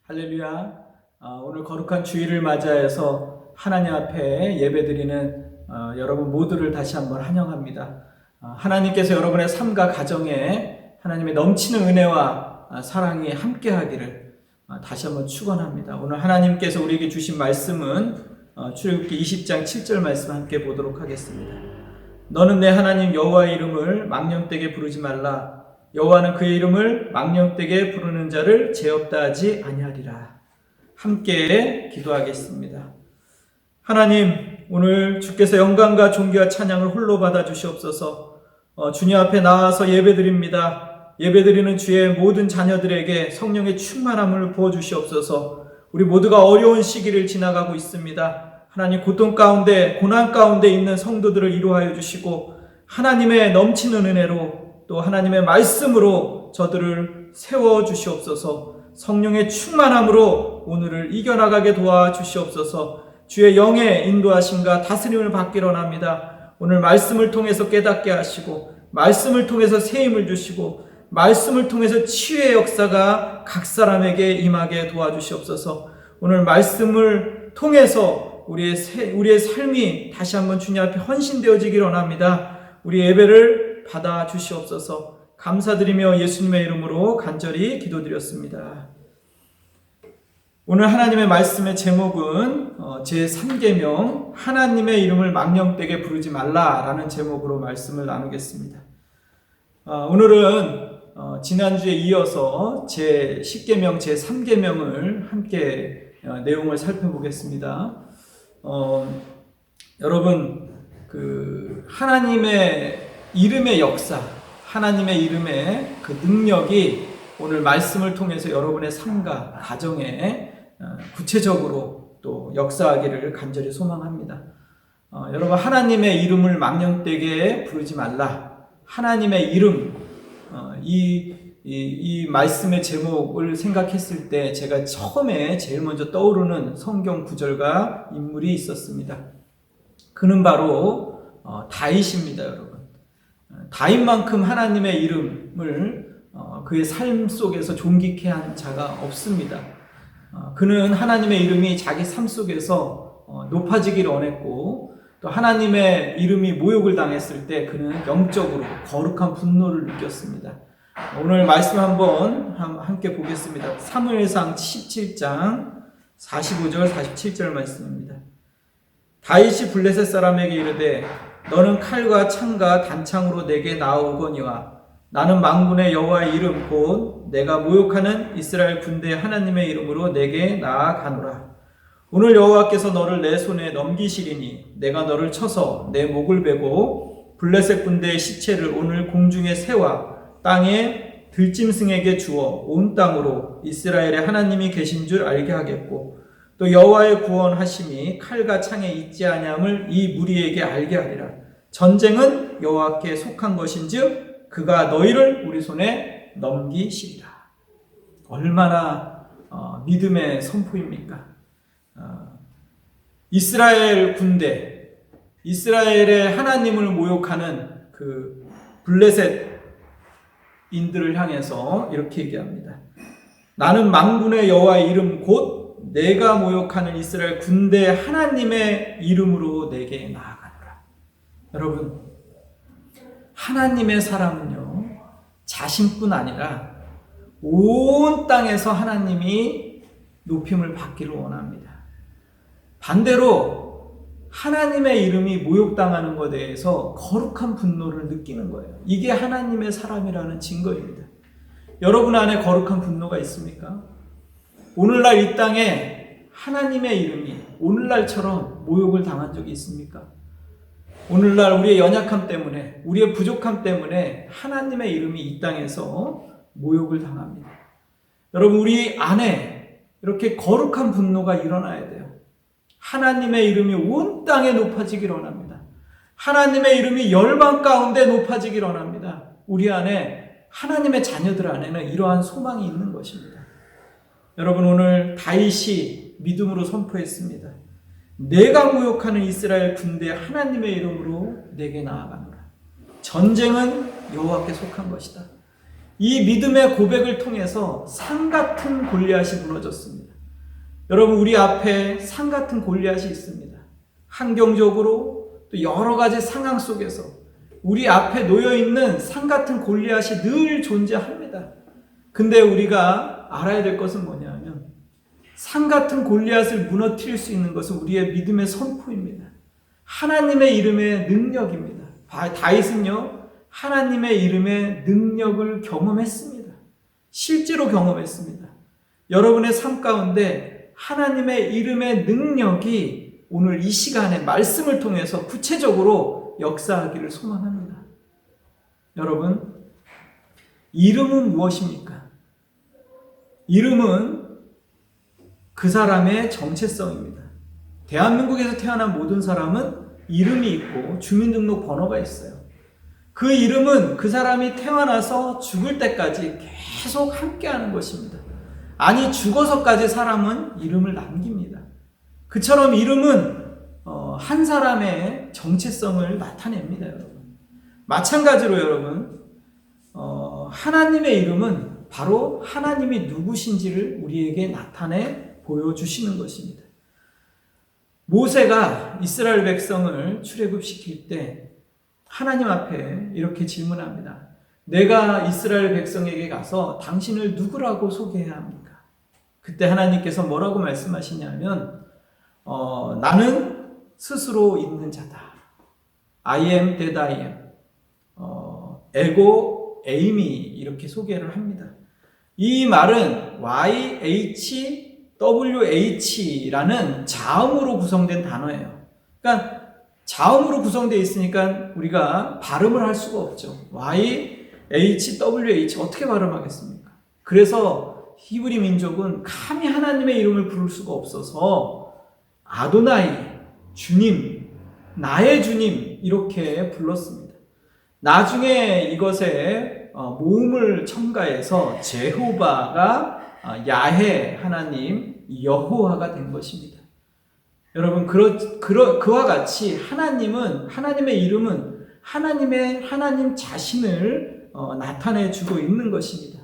할렐루야. 오늘 거룩한 주일을 맞이해서 하나님 앞에 예배드리는 여러분 모두를 다시 한번 환영합니다. 하나님께서 여러분의 삶과 가정에 하나님의 넘치는 은혜와 사랑이 함께하기를 다시 한번 축원합니다. 오늘 하나님께서 우리에게 주신 말씀은 출애굽기 20장 7절 말씀 함께 보도록 하겠습니다. 너는 내 하나님 여호와의 이름을 망령되게 부르지 말라. 여호와는 그의 이름을 망령되게 부르는 자를 죄 없다 하지 아니하리라. 함께 기도하겠습니다. 하나님, 오늘 주께서 영광과 존귀와 찬양을 홀로 받아 주시옵소서. 주님 앞에 나와서 예배드립니다. 예배드리는 주의 모든 자녀들에게 성령의 충만함을 부어 주시옵소서. 우리 모두가 어려운 시기를 지나가고 있습니다. 하나님, 고통 가운데 고난 가운데 있는 성도들을 위로하여 주시고 하나님의 넘치는 은혜로 또 하나님의 말씀으로 저들을 세워 주시옵소서. 성령의 충만함으로 오늘을 이겨나가게 도와주시옵소서. 주의 영의 인도하심과 다스림을 받기로 합니다. 오늘 말씀을 통해서 깨닫게 하시고 말씀을 통해서 세임을 주시고 말씀을 통해서 치유의 역사가 각 사람에게 임하게 도와주시옵소서. 오늘 말씀을 통해서 우리의 삶이 다시 한번 주님 앞에 헌신되어지기를 원합니다. 우리 예배를 받아 주시옵소서. 감사드리며 예수님의 이름으로 간절히 기도드렸습니다. 오늘 하나님의 말씀의 제목은 제3계명 하나님의 이름을 망령되게 부르지 말라라는 제목으로 말씀을 나누겠습니다. 오늘은 지난주에 이어서 제10계명 제3계명을 함께 내용을 살펴보겠습니다. 여러분, 하나님의 이름의 역사, 하나님의 이름의 그 능력이 오늘 말씀을 통해서 여러분의 삶과 가정에 구체적으로 또 역사하기를 간절히 소망합니다. 여러분, 하나님의 이름을 망령되게 부르지 말라. 하나님의 이름, 이 말씀의 제목을 생각했을 때 제가 처음에 제일 먼저 떠오르는 성경 구절과 인물이 있었습니다. 그는 바로 다윗입니다, 여러분. 다윗만큼 하나님의 이름을 그의 삶 속에서 존귀케 한 자가 없습니다. 그는 하나님의 이름이 자기 삶 속에서 높아지기를 원했고 또 하나님의 이름이 모욕을 당했을 때 그는 영적으로 거룩한 분노를 느꼈습니다. 오늘 말씀 한번 함께 보겠습니다. 사무엘상 17장 45절 47절 말씀입니다. 다윗이 블레셋 사람에게 이르되 너는 칼과 창과 단창으로 내게 나아오거니와 나는 만군의 여호와의 이름 곧 내가 모욕하는 이스라엘 군대의 하나님의 이름으로 내게 나아가노라. 오늘 여호와께서 너를 내 손에 넘기시리니 내가 너를 쳐서 내 목을 베고 블레셋 군대의 시체를 오늘 공중의 새와 땅의 들짐승에게 주어 온 땅으로 이스라엘의 하나님이 계신 줄 알게 하겠고 또 여호와의 구원하심이 칼과 창에 있지 아니함을 이 무리에게 알게 하리라. 전쟁은 여호와께 속한 것인즉 그가 너희를 우리 손에 넘기시리라. 얼마나 믿음의 선포입니까? 이스라엘 군대, 이스라엘의 하나님을 모욕하는 그 블레셋인들을 향해서 이렇게 얘기합니다. 나는 만군의 여호와의 이름 곧 내가 모욕하는 이스라엘 군대 하나님의 이름으로 내게 나아가노라. 여러분, 하나님의 사람은요, 자신뿐 아니라 온 땅에서 하나님이 높임을 받기를 원합니다. 반대로 하나님의 이름이 모욕당하는 것에 대해서 거룩한 분노를 느끼는 거예요. 이게 하나님의 사람이라는 증거입니다. 여러분 안에 거룩한 분노가 있습니까? 오늘날 이 땅에 하나님의 이름이 오늘날처럼 모욕을 당한 적이 있습니까? 오늘날 우리의 연약함 때문에, 우리의 부족함 때문에 하나님의 이름이 이 땅에서 모욕을 당합니다. 여러분, 우리 안에 이렇게 거룩한 분노가 일어나야 돼요. 하나님의 이름이 온 땅에 높아지기를 원합니다. 하나님의 이름이 열방 가운데 높아지기를 원합니다. 우리 안에, 하나님의 자녀들 안에는 이러한 소망이 있는 것입니다. 여러분, 오늘 다윗이 믿음으로 선포했습니다. 내가 모욕하는 이스라엘 군대 하나님의 이름으로 내게 나아가노라. 전쟁은 여호와께 속한 것이다. 이 믿음의 고백을 통해서 산 같은 골리앗이 무너졌습니다. 여러분, 우리 앞에 산 같은 골리앗이 있습니다. 환경적으로 또 여러 가지 상황 속에서 우리 앞에 놓여 있는 산 같은 골리앗이 늘 존재합니다. 근데 우리가 알아야 될 것은 뭐냐면 산 같은 골리앗을 무너뜨릴 수 있는 것은 우리의 믿음의 선포입니다. 하나님의 이름의 능력입니다. 다윗은요, 하나님의 이름의 능력을 경험했습니다. 실제로 경험했습니다. 여러분의 삶 가운데 하나님의 이름의 능력이 오늘 이 시간에 말씀을 통해서 구체적으로 역사하기를 소망합니다. 여러분, 이름은 무엇입니까? 이름은 그 사람의 정체성입니다. 대한민국에서 태어난 모든 사람은 이름이 있고 주민등록 번호가 있어요. 그 이름은 그 사람이 태어나서 죽을 때까지 계속 함께하는 것입니다. 아니, 죽어서까지 사람은 이름을 남깁니다. 그처럼 이름은 한 사람의 정체성을 나타냅니다, 여러분. 마찬가지로 여러분, 하나님의 이름은 바로 하나님이 누구신지를 우리에게 나타내 보여주시는 것입니다. 모세가 이스라엘 백성을 출애굽시킬 때 하나님 앞에 이렇게 질문합니다. 내가 이스라엘 백성에게 가서 당신을 누구라고 소개해야 합니까? 그때 하나님께서 뭐라고 말씀하시냐면 나는 스스로 있는 자다. I am that I am. 에고 에이미 이렇게 소개를 합니다. 이 말은 YHWH라는 자음으로 구성된 단어예요. 그러니까 자음으로 구성되어 있으니까 우리가 발음을 할 수가 없죠. YHWH 어떻게 발음하겠습니까? 그래서 히브리 민족은 감히 하나님의 이름을 부를 수가 없어서 아도나이, 주님, 나의 주님 이렇게 불렀습니다. 나중에 이것에 모음을 첨가해서 제호바가 야해 하나님, 여호와가 된 것입니다. 여러분, 그와 같이 하나님의 이름은 하나님 자신을 나타내 주고 있는 것입니다.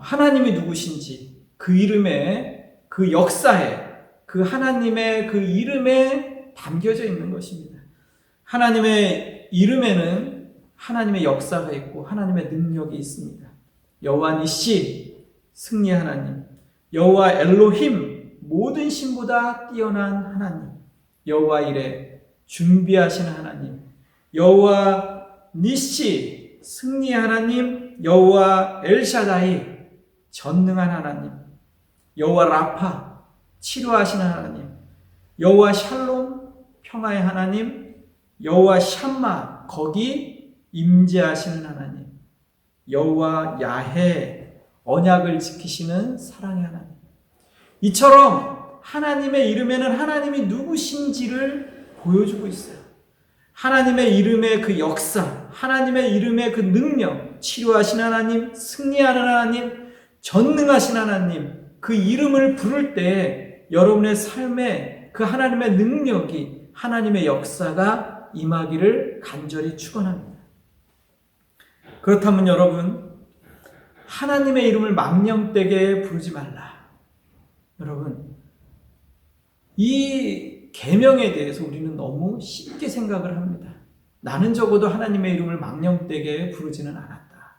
하나님이 누구신지 그 이름에, 그 역사에, 그 하나님의 그 이름에 담겨져 있는 것입니다. 하나님의 이름에는 하나님의 역사가 있고 하나님의 능력이 있습니다. 여호와 니시, 승리 하나님, 여호와 엘로힘, 모든 신보다 뛰어난 하나님, 여호와 이레, 준비하시는 하나님, 여호와 니시, 승리 하나님, 여호와 엘샤다이, 전능한 하나님, 여호와 라파, 치료하시는 하나님, 여호와 샬롬, 평화의 하나님, 여호와 샴마, 거기 임재하시는 하나님, 여호와 야해, 언약을 지키시는 사랑의 하나님. 이처럼 하나님의 이름에는 하나님이 누구신지를 보여주고 있어요. 하나님의 이름의 그 역사, 하나님의 이름의 그 능력, 치료하신 하나님, 승리하는 하나님, 전능하신 하나님, 그 이름을 부를 때 여러분의 삶에 그 하나님의 능력이, 하나님의 역사가 임하기를 간절히 축원합니다. 그렇다면 여러분, 하나님의 이름을 망령되게 부르지 말라. 여러분, 이 계명에 대해서 우리는 너무 쉽게 생각을 합니다. 나는 적어도 하나님의 이름을 망령되게 부르지는 않았다.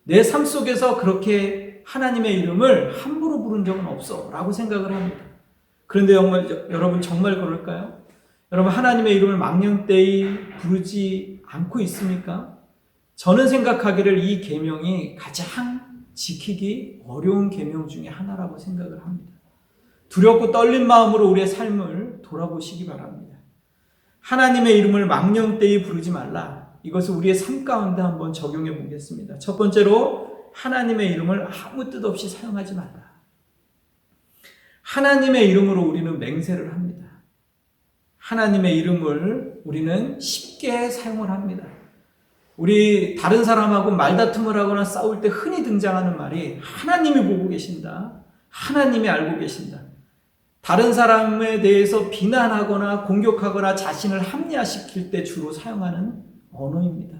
내 삶 속에서 그렇게 하나님의 이름을 함부로 부른 적은 없어 라고 생각을 합니다. 그런데 여러분 정말 그럴까요? 여러분, 하나님의 이름을 망령되이 부르지 않고 있습니까? 저는 생각하기를 이 계명이 가장 지키기 어려운 계명 중에 하나라고 생각을 합니다. 두렵고 떨린 마음으로 우리의 삶을 돌아보시기 바랍니다. 하나님의 이름을 망령되이 부르지 말라. 이것을 우리의 삶 가운데 한번 적용해 보겠습니다. 첫 번째로, 하나님의 이름을 아무 뜻 없이 사용하지 말라. 하나님의 이름으로 우리는 맹세를 합니다. 하나님의 이름을 우리는 쉽게 사용을 합니다. 우리 다른 사람하고 말다툼을 하거나 싸울 때 흔히 등장하는 말이 하나님이 보고 계신다. 하나님이 알고 계신다. 다른 사람에 대해서 비난하거나 공격하거나 자신을 합리화시킬 때 주로 사용하는 언어입니다.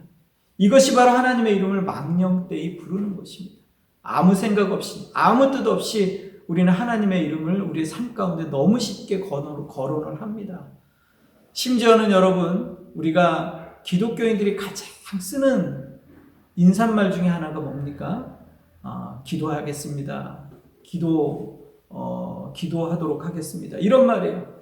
이것이 바로 하나님의 이름을 망령되이 부르는 것입니다. 아무 생각 없이, 아무 뜻 없이 우리는 하나님의 이름을 우리의 삶 가운데 너무 쉽게 거론을 합니다. 심지어는 여러분, 우리가 기독교인들이 가장 쓰는 인사말 중에 하나가 뭡니까? 기도하겠습니다. 기도하도록 하겠습니다. 이런 말이에요.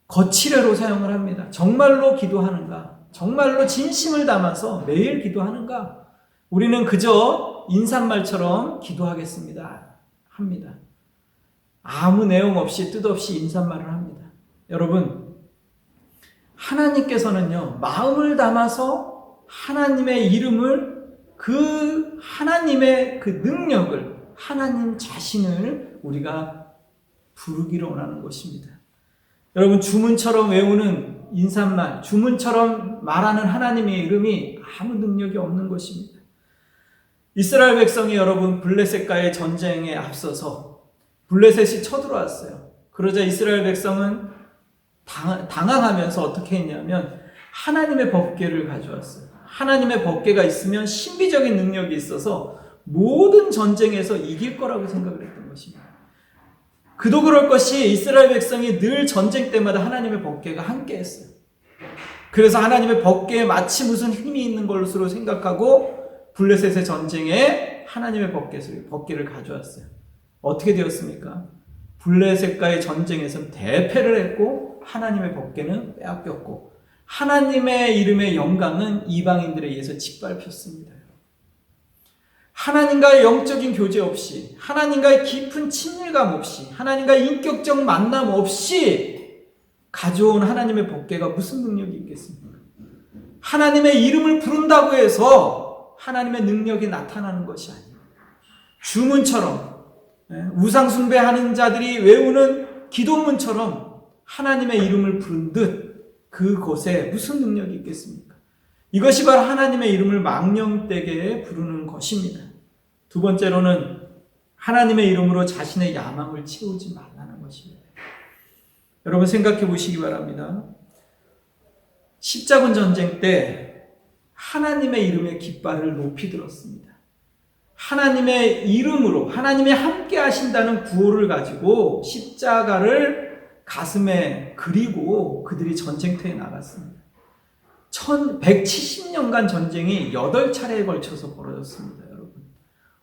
거칠애로 사용을 합니다. 정말로 기도하는가? 정말로 진심을 담아서 매일 기도하는가? 우리는 그저 인사말처럼 기도하겠습니다. 합니다. 아무 내용 없이 뜻 없이 인사말을 합니다. 여러분, 하나님께서는요, 마음을 담아서 하나님의 이름을, 그 하나님의 그 능력을, 하나님 자신을 우리가 부르기를 원하는 것입니다. 여러분, 주문처럼 외우는 인사말, 주문처럼 말하는 하나님의 이름이 아무 능력이 없는 것입니다. 이스라엘 백성이 여러분 블레셋과의 전쟁에 앞서서 블레셋이 쳐들어왔어요. 그러자 이스라엘 백성은 당황하면서 어떻게 했냐면 하나님의 법궤를 가져왔어요. 하나님의 법궤가 있으면 신비적인 능력이 있어서 모든 전쟁에서 이길 거라고 생각을 했던 것입니다. 그도 그럴 것이 이스라엘 백성이 늘 전쟁 때마다 하나님의 법궤가 함께 했어요. 그래서 하나님의 법궤에 마치 무슨 힘이 있는 것으로 생각하고 블레셋의 전쟁에 하나님의 법궤를 가져왔어요. 어떻게 되었습니까? 블레셋과의 전쟁에서 대패를 했고 하나님의 법궤는 빼앗겼고 하나님의 이름의 영광은 이방인들에 의해서 짓밟혔습니다. 하나님과의 영적인 교제 없이, 하나님과의 깊은 친밀감 없이, 하나님과의 인격적 만남 없이 가져온 하나님의 법궤가 무슨 능력이 있겠습니까? 하나님의 이름을 부른다고 해서 하나님의 능력이 나타나는 것이 아닙니다. 주문처럼, 우상 숭배하는 자들이 외우는 기도문처럼 하나님의 이름을 부른 듯 그곳에 무슨 능력이 있겠습니까? 이것이 바로 하나님의 이름을 망령되게 부르는 것입니다. 두 번째로는 하나님의 이름으로 자신의 야망을 채우지 말라는 것입니다. 여러분 생각해 보시기 바랍니다. 십자군 전쟁 때 하나님의 이름의 깃발을 높이 들었습니다. 하나님의 이름으로 하나님이 함께 하신다는 구호를 가지고 십자가를 가슴에 그리고 그들이 전쟁터에 나갔습니다. 170년간 전쟁이 8차례에 걸쳐서 벌어졌습니다. 여러분,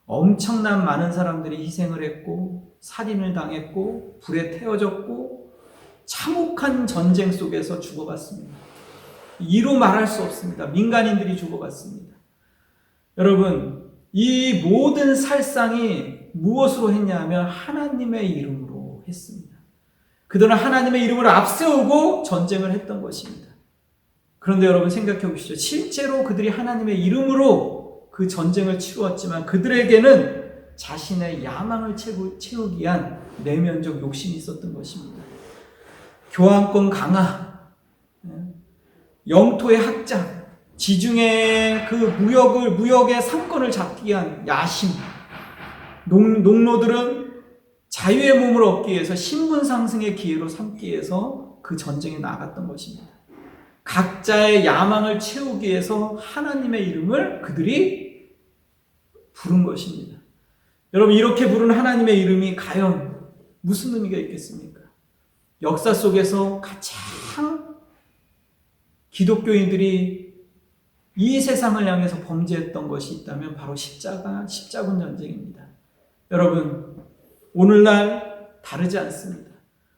엄청난 많은 사람들이 희생을 했고 살인을 당했고 불에 태워졌고 참혹한 전쟁 속에서 죽어갔습니다. 이루 말할 수 없습니다. 민간인들이 죽어갔습니다. 여러분, 이 모든 살상이 무엇으로 했냐 하면 하나님의 이름으로 했습니다. 그들은 하나님의 이름을 앞세우고 전쟁을 했던 것입니다. 그런데 여러분 생각해 보시죠. 실제로 그들이 하나님의 이름으로 그 전쟁을 치루었지만 그들에게는 자신의 야망을 채우기 위한 내면적 욕심이 있었던 것입니다. 교환권 강화, 영토의 확장, 지중해 그 무역의 상권을 잡기 위한 야심, 농노들은 자유의 몸을 얻기 위해서 신분 상승의 기회로 삼기 위해서 그 전쟁에 나갔던 것입니다. 각자의 야망을 채우기 위해서 하나님의 이름을 그들이 부른 것입니다. 여러분, 이렇게 부른 하나님의 이름이 과연 무슨 의미가 있겠습니까? 역사 속에서 가장 기독교인들이 이 세상을 향해서 범죄했던 것이 있다면 바로 십자군 전쟁입니다. 여러분, 오늘날 다르지 않습니다.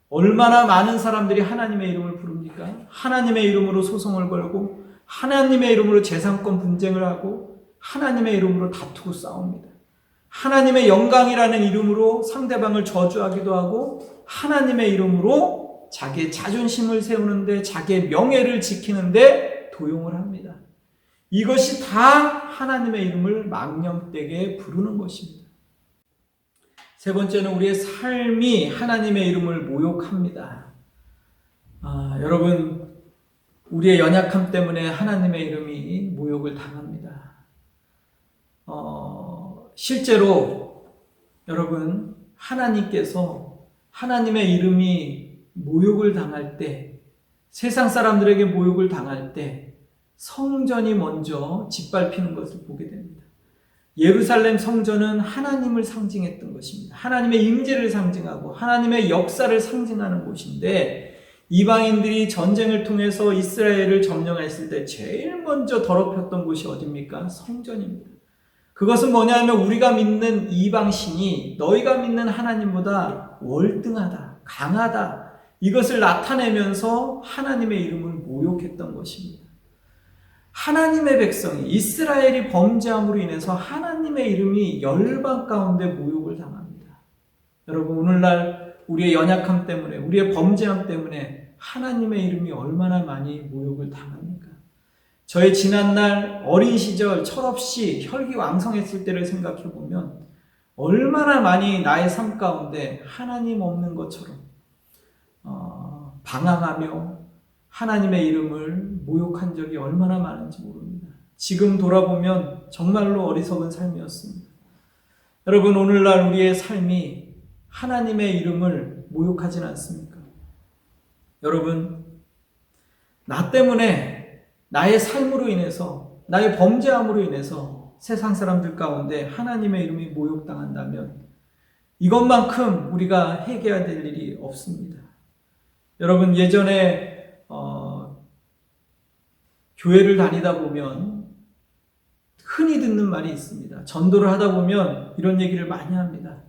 얼마나 많은 사람들이 하나님의 이름을 부릅니까? 하나님의 이름으로 소송을 걸고 하나님의 이름으로 재산권 분쟁을 하고 하나님의 이름으로 다투고 싸웁니다. 하나님의 영광이라는 이름으로 상대방을 저주하기도 하고 하나님의 이름으로 자기의 자존심을 세우는데 자기의 명예를 지키는데 도용을 합니다. 이것이 다 하나님의 이름을 망령되게 부르는 것입니다. 세 번째는 우리의 삶이 하나님의 이름을 모욕합니다. 여러분, 우리의 연약함 때문에 하나님의 이름이 모욕을 당합니다. 실제로 여러분, 하나님께서 하나님의 이름이 모욕을 당할 때, 세상 사람들에게 모욕을 당할 때 성전이 먼저 짓밟히는 것을 보게 됩니다. 예루살렘 성전은 하나님을 상징했던 것입니다. 하나님의 임재를 상징하고 하나님의 역사를 상징하는 곳인데, 이방인들이 전쟁을 통해서 이스라엘을 점령했을 때 제일 먼저 더럽혔던 곳이 어디입니까? 성전입니다. 그것은 뭐냐면 우리가 믿는 이방신이 너희가 믿는 하나님보다 월등하다, 강하다, 이것을 나타내면서 하나님의 이름을 모욕했던 것입니다. 하나님의 백성이, 이스라엘이 범죄함으로 인해서 하나님의 이름이 열방 가운데 모욕을 당합니다. 여러분, 오늘날 우리의 연약함 때문에, 우리의 범죄함 때문에 하나님의 이름이 얼마나 많이 모욕을 당합니까? 저의 지난날 어린 시절 철없이 혈기왕성했을 때를 생각해 보면 얼마나 많이 나의 삶 가운데 하나님 없는 것처럼 방황하며 하나님의 이름을 모욕한 적이 얼마나 많은지 모릅니다. 지금 돌아보면 정말로 어리석은 삶이었습니다. 여러분, 오늘날 우리의 삶이 하나님의 이름을 모욕하진 않습니까? 여러분, 나 때문에, 나의 삶으로 인해서, 나의 범죄함으로 인해서 세상 사람들 가운데 하나님의 이름이 모욕당한다면 이것만큼 우리가 회개해야 될 일이 없습니다. 여러분, 예전에 교회를 다니다 보면 흔히 듣는 말이 있습니다. 전도를 하다 보면 이런 얘기를 많이 합니다.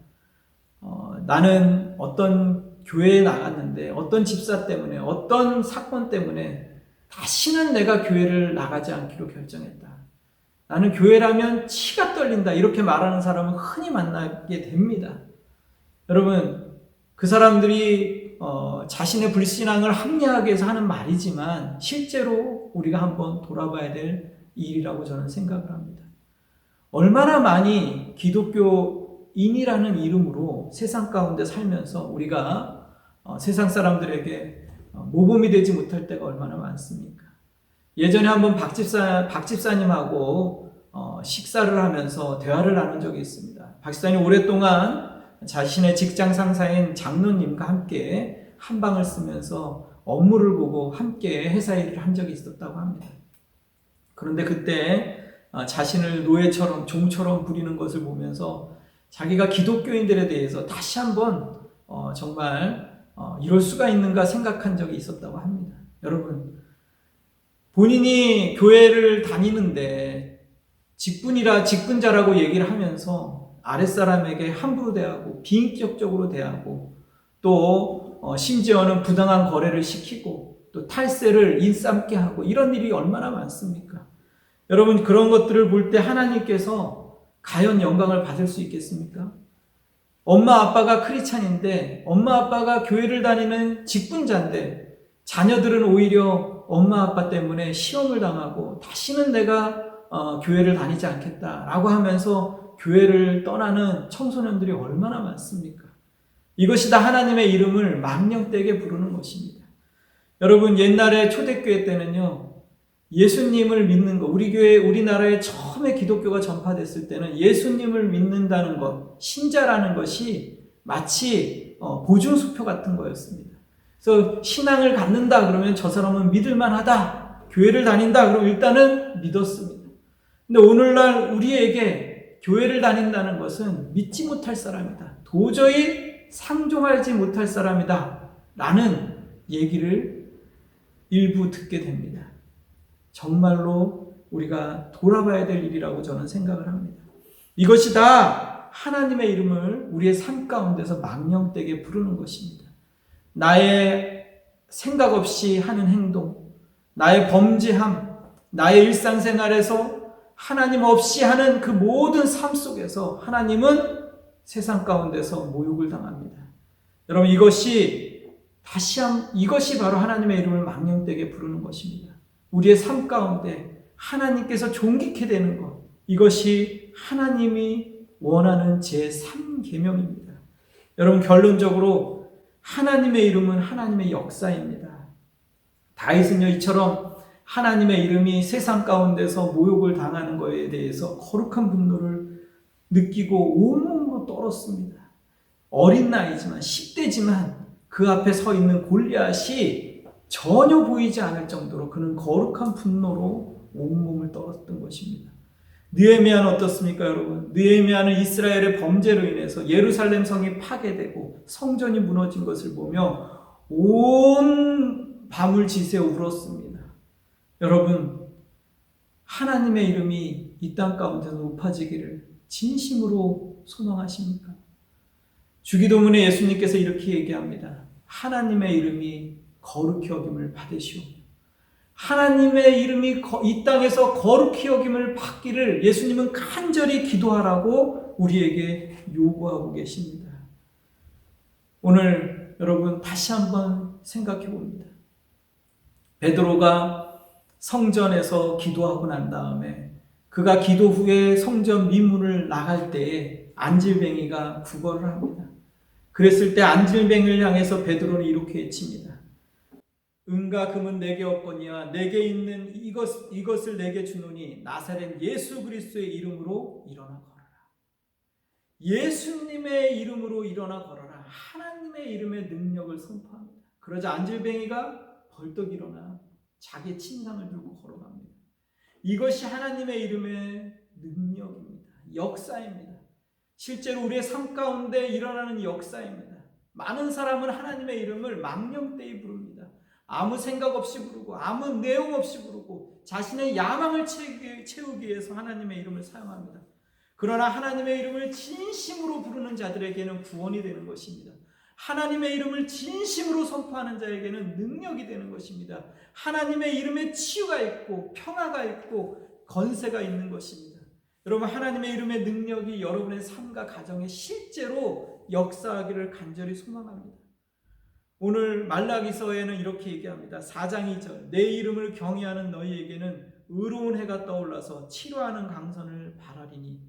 나는 어떤 교회에 나갔는데 어떤 집사 때문에, 어떤 사건 때문에 다시는 내가 교회를 나가지 않기로 결정했다. 나는 교회라면 치가 떨린다. 이렇게 말하는 사람은 흔히 만나게 됩니다. 여러분, 그 사람들이 자신의 불신앙을 합리화하기 위해서 하는 말이지만 실제로 우리가 한번 돌아봐야 될 일이라고 저는 생각을 합니다. 얼마나 많이 기독교인이라는 이름으로 세상 가운데 살면서 우리가 세상 사람들에게 모범이 되지 못할 때가 얼마나 많습니까? 예전에 한번 박 집사님하고 식사를 하면서 대화를 나눈 적이 있습니다. 박 집사님 오랫동안 자신의 직장 상사인 장로님과 함께 한방을 쓰면서 업무를 보고 함께 회사 일을 한 적이 있었다고 합니다. 그런데 그때 자신을 노예처럼, 종처럼 부리는 것을 보면서 자기가 기독교인들에 대해서 다시 한번 정말 이럴 수가 있는가 생각한 적이 있었다고 합니다. 여러분, 본인이 교회를 다니는데 직분이라 직분자라고 얘기를 하면서 아랫사람에게 함부로 대하고 비인격적으로 대하고 또 심지어는 부당한 거래를 시키고 또 탈세를 인삼게 하고 이런 일이 얼마나 많습니까? 여러분, 그런 것들을 볼 때 하나님께서 과연 영광을 받을 수 있겠습니까? 엄마 아빠가 크리스찬인데, 엄마 아빠가 교회를 다니는 직분자인데 자녀들은 오히려 엄마 아빠 때문에 시험을 당하고 다시는 내가 교회를 다니지 않겠다라고 하면서 교회를 떠나는 청소년들이 얼마나 많습니까? 이것이 다 하나님의 이름을 망령되게 부르는 것입니다. 여러분, 옛날에 초대교회 때는요, 예수님을 믿는 것, 우리 교회, 우리나라에 처음에 기독교가 전파됐을 때는 예수님을 믿는다는 것, 신자라는 것이 마치 보증수표 같은 거였습니다. 그래서 신앙을 갖는다 그러면 저 사람은 믿을만하다, 교회를 다닌다 그러면 일단은 믿었습니다. 근데 오늘날 우리에게 교회를 다닌다는 것은 믿지 못할 사람이다, 도저히 상종하지 못할 사람이다 라는 얘기를 일부 듣게 됩니다. 정말로 우리가 돌아봐야 될 일이라고 저는 생각을 합니다. 이것이 다 하나님의 이름을 우리의 삶 가운데서 망령되게 부르는 것입니다. 나의 생각 없이 하는 행동, 나의 범죄함, 나의 일상생활에서 하나님 없이 하는 그 모든 삶 속에서 하나님은 세상 가운데서 모욕을 당합니다. 여러분, 이것이 바로 하나님의 이름을 망령되게 부르는 것입니다. 우리의 삶 가운데 하나님께서 존귀케 되는 것, 이것이 하나님이 원하는 제3계명입니다. 여러분, 결론적으로 하나님의 이름은 하나님의 역사입니다. 다윗은요, 이처럼 하나님의 이름이 세상 가운데서 모욕을 당하는 것에 대해서 거룩한 분노를 느끼고 온몸으로 떨었습니다. 어린 나이지만, 10대지만 그 앞에 서 있는 골리앗이 전혀 보이지 않을 정도로 그는 거룩한 분노로 온몸을 떨었던 것입니다. 느헤미야는 어떻습니까, 여러분? 느헤미야는 이스라엘의 범죄로 인해서 예루살렘 성이 파괴되고 성전이 무너진 것을 보며 온 밤을 지새워 울었습니다. 여러분, 하나님의 이름이 이 땅 가운데서 높아지기를 진심으로 소망하십니까? 주기도문에 예수님께서 이렇게 얘기합니다. 하나님의 이름이 거룩히 여김을 받으시오. 하나님의 이름이 이 땅에서 거룩히 여김을 받기를 예수님은 간절히 기도하라고 우리에게 요구하고 계십니다. 오늘 여러분 다시 한번 생각해 봅니다. 베드로가 성전에서 기도하고 난 다음에 그가 기도 후에 성전 민문을 나갈 때에 안질뱅이가 구걸을 합니다. 그랬을 때 안질뱅이를 향해서 베드로는 이렇게 외칩니다. 은과 금은 내게 없거니와 내게 있는 이것을 내게 주노니 나사렛 예수 그리스도의 이름으로 일어나 걸어라. 예수님의 이름으로 일어나 걸어라. 하나님의 이름의 능력을 선포합니다. 그러자 안질뱅이가 벌떡 일어나 자기의 침상을 들고 걸어갑니다. 이것이 하나님의 이름의 능력입니다. 역사입니다. 실제로 우리의 삶 가운데 일어나는 역사입니다. 많은 사람은 하나님의 이름을 망령되이 부릅니다. 아무 생각 없이 부르고 아무 내용 없이 부르고 자신의 야망을 채우기 위해서 하나님의 이름을 사용합니다. 그러나 하나님의 이름을 진심으로 부르는 자들에게는 구원이 되는 것입니다. 하나님의 이름을 진심으로 선포하는 자에게는 능력이 되는 것입니다. 하나님의 이름에 치유가 있고 평화가 있고 건세가 있는 것입니다. 여러분, 하나님의 이름의 능력이 여러분의 삶과 가정에 실제로 역사하기를 간절히 소망합니다. 오늘 말라기서에는 이렇게 얘기합니다. 4장 2절 내 이름을 경외하는 너희에게는 의로운 해가 떠올라서 치료하는 강선을 바라리니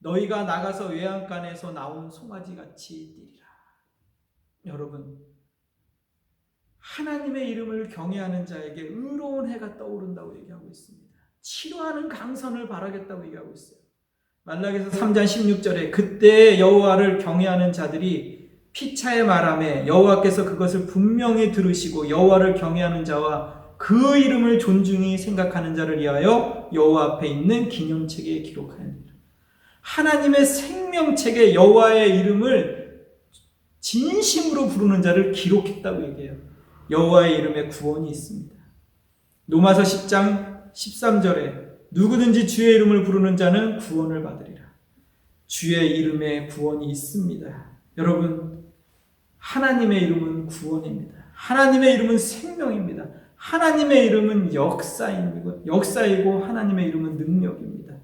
너희가 나가서 외양간에서 나온 송아지같이 뛰리라. 여러분, 하나님의 이름을 경외하는 자에게 의로운 해가 떠오른다고 얘기하고 있습니다. 치료하는 강선을 바라겠다고 얘기하고 있어요. 말라기서 3장 16절에 그때 여호와를 경외하는 자들이 피차의 말하매 여호와께서 그것을 분명히 들으시고 여호와를 경외하는 자와 그 이름을 존중히 생각하는 자를 위하여 여호와 앞에 있는 기념책에 기록하였느니라. 하나님의 생명책에 여호와의 이름을 진심으로 부르는 자를 기록했다고 얘기해요. 여호와의 이름에 구원이 있습니다. 로마서 10장 13절에 누구든지 주의 이름을 부르는 자는 구원을 받으리라. 주의 이름에 구원이 있습니다. 여러분, 하나님의 이름은 구원입니다. 하나님의 이름은 생명입니다. 하나님의 이름은 역사이고 하나님의 이름은 능력입니다.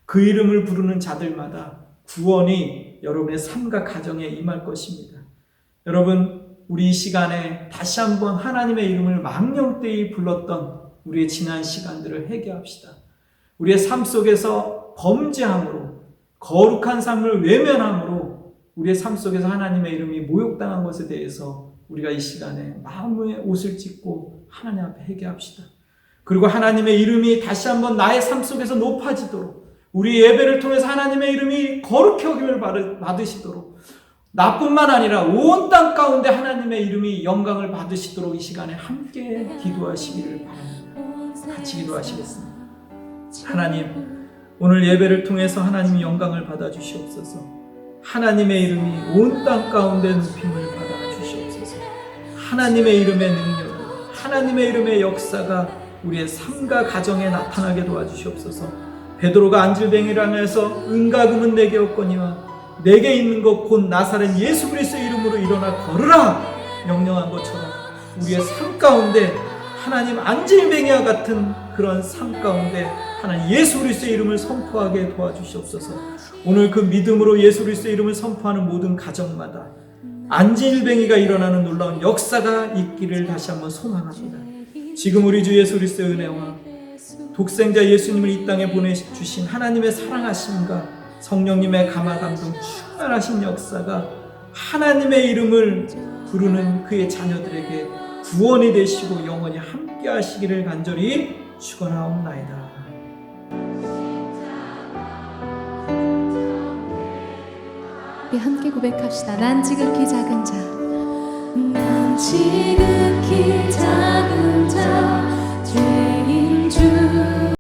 그 이름을 부르는 자들마다 구원이 여러분의 삶과 가정에 임할 것입니다. 여러분, 우리 이 시간에 다시 한번 하나님의 이름을 망령되이 불렀던 우리의 지난 시간들을 회개합시다. 우리의 삶 속에서 범죄함으로 거룩한 삶을 외면함으로 우리의 삶 속에서 하나님의 이름이 모욕당한 것에 대해서 우리가 이 시간에 마음의 옷을 찢고 하나님 앞에 회개합시다. 그리고 하나님의 이름이 다시 한번 나의 삶 속에서 높아지도록 우리 예배를 통해서 하나님의 이름이 거룩히 여김을 받으시도록 나뿐만 아니라 온 땅 가운데 하나님의 이름이 영광을 받으시도록 이 시간에 함께 기도하시기를 바랍니다. 같이 기도하시겠습니다. 하나님, 오늘 예배를 통해서 하나님이 영광을 받아 주시옵소서. 하나님의 이름이 온 땅 가운데 높임을 받아 주시옵소서. 하나님의 이름의 능력, 하나님의 이름의 역사가 우리의 삶과 가정에 나타나게 도와주시옵소서. 베드로가 안질뱅이를 향해서 은과 금은 내게 없거니와 내게 있는 것 곧 나사렛 예수 그리스도의 이름으로 일어나 걸으라 명령한 것처럼 우리의 삶 가운데 하나님 안질뱅이와 같은 그런 삶 가운데 하나님 예수 그리스도의 이름을 선포하게 도와주시옵소서. 오늘 그 믿음으로 예수 그리스도의 이름을 선포하는 모든 가정마다 안질뱅이가 일어나는 놀라운 역사가 있기를 다시 한번 소망합니다. 지금 우리 주 예수 그리스도의 은혜와 독생자 예수님을 이 땅에 보내주신 하나님의 사랑하심과 성령님의 감화 감동 충만하신 역사가 하나님의 이름을 부르는 그의 자녀들에게 구원이 되시고 영원히 함께 하시기를 간절히 축원하옵나이다. 우리 함께 고백합시다. 난 지극히 작은 자, 난 지극히 작은 자.